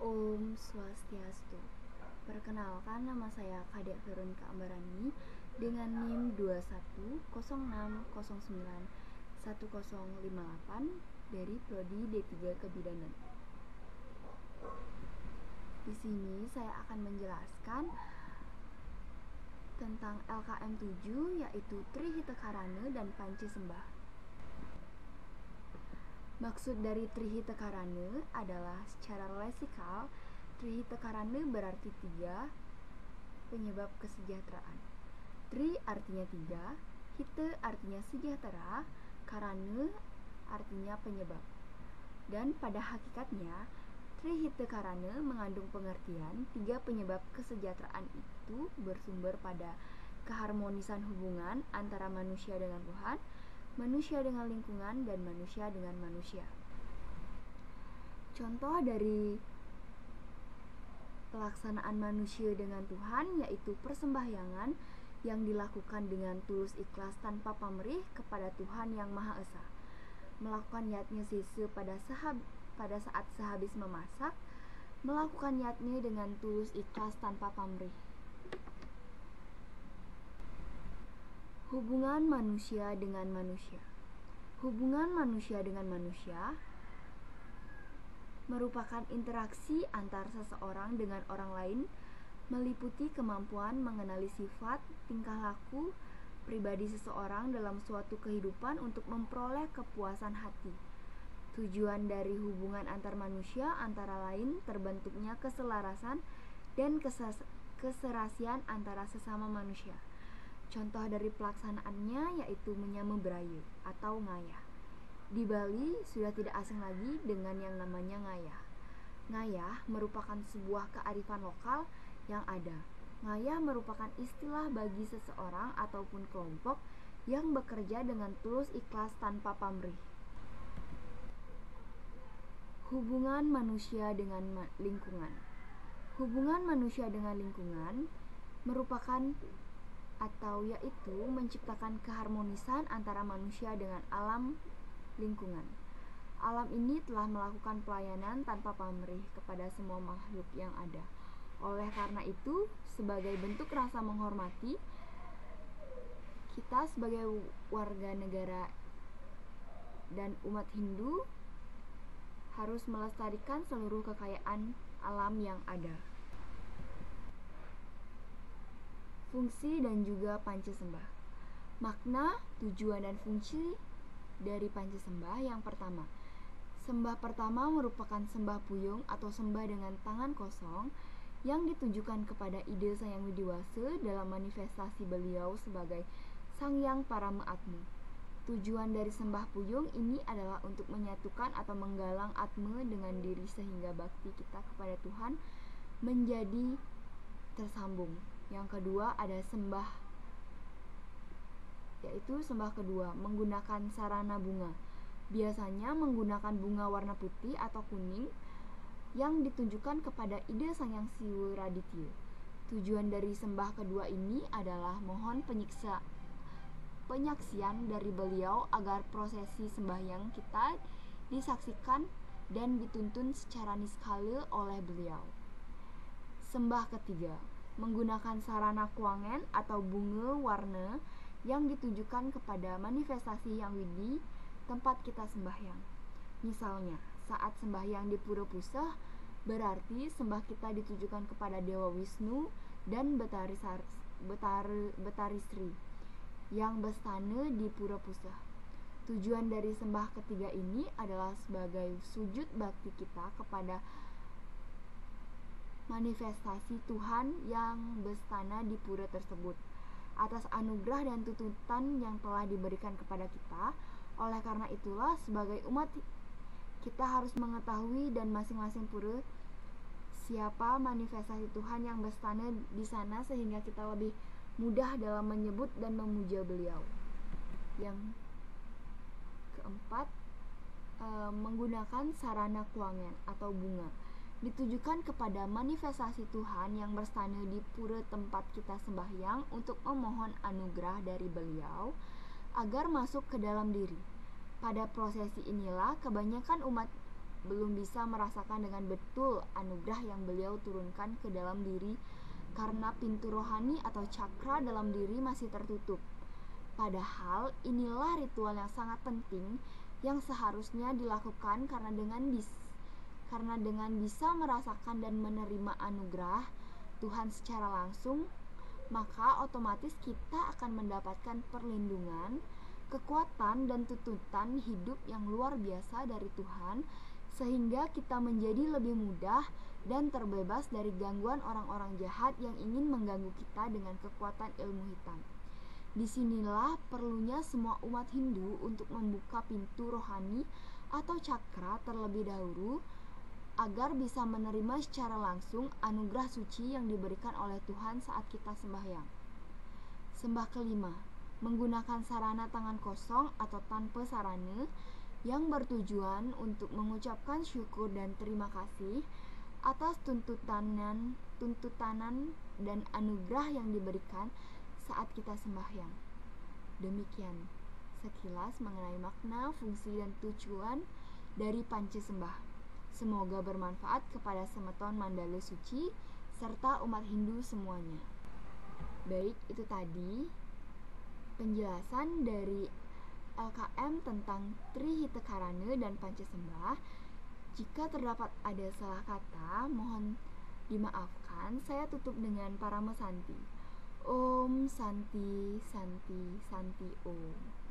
Om Swastiastu. Perkenalkan, nama saya Kadek Veronica Ambarani dengan NIM 21091058 dari Prodi D3 Kebidanan. Di sini saya akan menjelaskan tentang LKM 7, yaitu Trihitakarana dan Pancasembah. Maksud dari Trihitakarana adalah secara lesikal, Trihitakarana berarti 3 penyebab kesejahteraan. Tri artinya 3, hita artinya sejahtera, karana artinya penyebab. Dan pada hakikatnya, Trihitakarana mengandung pengertian 3 penyebab kesejahteraan itu bersumber pada keharmonisan hubungan antara manusia dengan Tuhan, manusia dengan lingkungan, dan manusia dengan manusia. Contoh dari pelaksanaan manusia dengan Tuhan yaitu persembahyangan yang dilakukan dengan tulus ikhlas tanpa pamrih kepada Tuhan yang Maha Esa. Melakukan yatnya sisa pada saat sehabis memasak, melakukan yatnya dengan tulus ikhlas tanpa pamrih. Hubungan manusia dengan manusia. Hubungan manusia dengan manusia merupakan interaksi antar seseorang dengan orang lain, meliputi kemampuan mengenali sifat, tingkah laku, pribadi seseorang dalam suatu kehidupan untuk memperoleh kepuasan hati. Tujuan dari hubungan antar manusia antara lain terbentuknya keselarasan dan keserasian antara sesama manusia. Contoh dari pelaksanaannya yaitu menyambut beraya atau ngayah. Di Bali sudah tidak asing lagi dengan yang namanya ngayah. Ngayah merupakan sebuah kearifan lokal yang ada. Ngayah merupakan istilah bagi seseorang ataupun kelompok yang bekerja dengan tulus ikhlas tanpa pamrih. Hubungan manusia dengan lingkungan. Hubungan manusia dengan lingkungan merupakan atau yaitu menciptakan keharmonisan antara manusia dengan alam lingkungan. Alam ini telah melakukan pelayanan tanpa pamrih kepada semua makhluk yang ada. Oleh karena itu, sebagai bentuk rasa menghormati, kita sebagai warga negara dan umat Hindu harus melestarikan seluruh kekayaan alam yang ada. Fungsi dan juga Pancasembah. Makna, tujuan, dan fungsi dari Pancasembah. Yang pertama, sembah pertama merupakan sembah puyung atau sembah dengan tangan kosong yang ditujukan kepada ide Sang Widiwasa dalam manifestasi beliau sebagai Sang Yang Parama Atma. Tujuan dari sembah puyung ini adalah untuk menyatukan atau menggalang atma dengan diri sehingga bakti kita kepada Tuhan menjadi tersambung. Yang kedua ada sembah, yaitu sembah kedua menggunakan sarana bunga. Biasanya menggunakan bunga warna putih atau kuning yang ditujukan kepada ide Sang Yang Siwa Raditya. Tujuan dari sembah kedua ini adalah mohon penyaksian dari beliau agar prosesi sembahyang kita disaksikan dan dituntun secara niskala oleh beliau. Sembah ketiga menggunakan sarana kuangen atau bunga warna yang ditujukan kepada manifestasi Yang Widi tempat kita sembahyang. Misalnya, saat sembahyang di Pura Pusah, berarti sembah kita ditujukan kepada Dewa Wisnu dan Betari Sri yang bestana di Pura Pusah. Tujuan dari sembah ketiga ini adalah sebagai sujud bakti kita kepada manifestasi Tuhan yang bestana di pura tersebut atas anugerah dan tuntutan yang telah diberikan kepada kita. Oleh karena itulah sebagai umat kita harus mengetahui dan masing-masing pura siapa manifestasi Tuhan yang bestana di sana sehingga kita lebih mudah dalam menyebut dan memuja beliau. Yang keempat, menggunakan sarana kuangen atau bunga ditujukan kepada manifestasi Tuhan yang berstana di pura tempat kita sembahyang untuk memohon anugerah dari beliau agar masuk ke dalam diri. Pada prosesi inilah kebanyakan umat belum bisa merasakan dengan betul anugerah yang beliau turunkan ke dalam diri karena pintu rohani atau cakra dalam diri masih tertutup. Padahal inilah ritual yang sangat penting yang seharusnya dilakukan karena dengan bisa merasakan dan menerima anugerah Tuhan secara langsung, maka otomatis kita akan mendapatkan perlindungan, kekuatan dan tuntutan hidup yang luar biasa dari Tuhan, sehingga kita menjadi lebih mudah dan terbebas dari gangguan orang-orang jahat yang ingin mengganggu kita dengan kekuatan ilmu hitam. Disinilah perlunya semua umat Hindu untuk membuka pintu rohani atau cakra terlebih dahulu agar bisa menerima secara langsung anugerah suci yang diberikan oleh Tuhan saat kita sembahyang. Sembah kelima, menggunakan sarana tangan kosong atau tanpa sarana yang bertujuan untuk mengucapkan syukur dan terima kasih atas tuntutan dan anugerah yang diberikan saat kita sembahyang. Demikian sekilas mengenai makna, fungsi, dan tujuan dari Panca Sembah. Semoga bermanfaat kepada semeton Mandala Suci serta umat Hindu semuanya. Baik, itu tadi penjelasan dari LKM tentang Trihitakarana dan Panca Sembah. Jika terdapat ada salah kata, mohon dimaafkan. Saya tutup dengan Parama Santi. Om Santi Santi Santi Om.